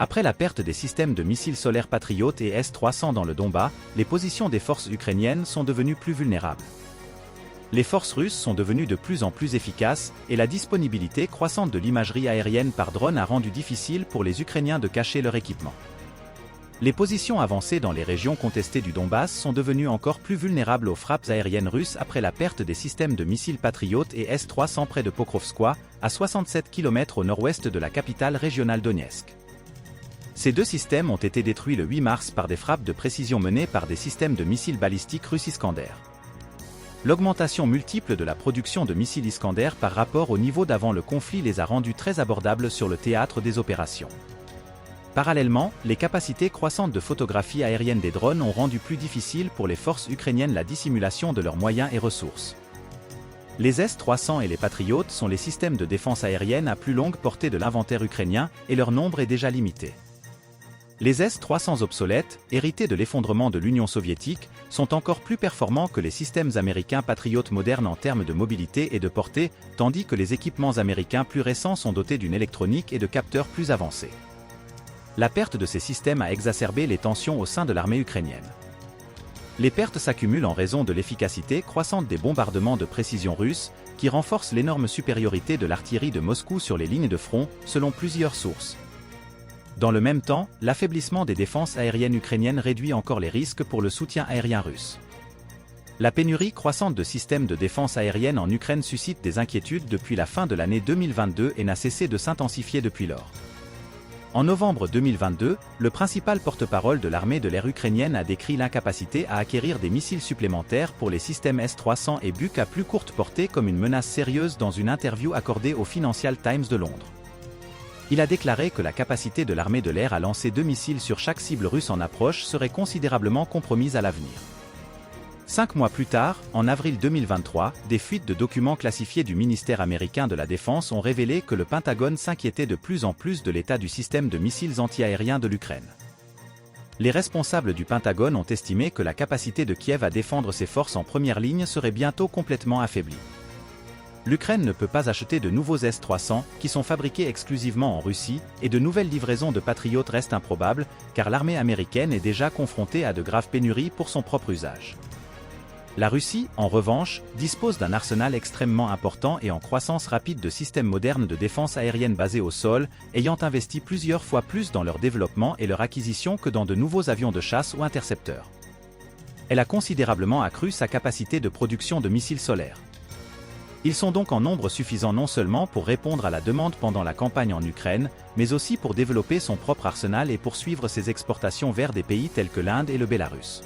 Après la perte des systèmes de missiles solaires Patriot et S-300 dans le Donbass, les positions des forces ukrainiennes sont devenues plus vulnérables. Les forces russes sont devenues de plus en plus efficaces, et la disponibilité croissante de l'imagerie aérienne par drone a rendu difficile pour les Ukrainiens de cacher leur équipement. Les positions avancées dans les régions contestées du Donbass sont devenues encore plus vulnérables aux frappes aériennes russes après la perte des systèmes de missiles Patriot et S-300 près de Pokrovskoye, à 67 km au nord-ouest de la capitale régionale Donetsk. Ces deux systèmes ont été détruits le 8 mars par des frappes de précision menées par des systèmes de missiles balistiques russes Iskander. L'augmentation multiple de la production de missiles Iskander par rapport au niveau d'avant le conflit les a rendus très abordables sur le théâtre des opérations. Parallèlement, les capacités croissantes de photographie aérienne des drones ont rendu plus difficile pour les forces ukrainiennes la dissimulation de leurs moyens et ressources. Les S-300 et les Patriots sont les systèmes de défense aérienne à plus longue portée de l'inventaire ukrainien, et leur nombre est déjà limité. Les S-300 obsolètes, hérités de l'effondrement de l'Union soviétique, sont encore plus performants que les systèmes américains Patriot modernes en termes de mobilité et de portée, tandis que les équipements américains plus récents sont dotés d'une électronique et de capteurs plus avancés. La perte de ces systèmes a exacerbé les tensions au sein de l'armée ukrainienne. Les pertes s'accumulent en raison de l'efficacité croissante des bombardements de précision russes, qui renforcent l'énorme supériorité de l'artillerie de Moscou sur les lignes de front, selon plusieurs sources. Dans le même temps, l'affaiblissement des défenses aériennes ukrainiennes réduit encore les risques pour le soutien aérien russe. La pénurie croissante de systèmes de défense aérienne en Ukraine suscite des inquiétudes depuis la fin de l'année 2022 et n'a cessé de s'intensifier depuis lors. En novembre 2022, le principal porte-parole de l'armée de l'air ukrainienne a décrit l'incapacité à acquérir des missiles supplémentaires pour les systèmes S-300 et Buk à plus courte portée comme une menace sérieuse dans une interview accordée au Financial Times de Londres. Il a déclaré que la capacité de l'armée de l'air à lancer 2 missiles sur chaque cible russe en approche serait considérablement compromise à l'avenir. 5 mois plus tard, en avril 2023, des fuites de documents classifiés du ministère américain de la Défense ont révélé que le Pentagone s'inquiétait de plus en plus de l'état du système de missiles anti-aériens de l'Ukraine. Les responsables du Pentagone ont estimé que la capacité de Kiev à défendre ses forces en première ligne serait bientôt complètement affaiblie. L'Ukraine ne peut pas acheter de nouveaux S-300, qui sont fabriqués exclusivement en Russie, et de nouvelles livraisons de Patriot restent improbables, car l'armée américaine est déjà confrontée à de graves pénuries pour son propre usage. La Russie, en revanche, dispose d'un arsenal extrêmement important et en croissance rapide de systèmes modernes de défense aérienne basés au sol, ayant investi plusieurs fois plus dans leur développement et leur acquisition que dans de nouveaux avions de chasse ou intercepteurs. Elle a considérablement accru sa capacité de production de missiles solaires. Ils sont donc en nombre suffisant non seulement pour répondre à la demande pendant la campagne en Ukraine, mais aussi pour développer son propre arsenal et poursuivre ses exportations vers des pays tels que l'Inde et le Bélarus.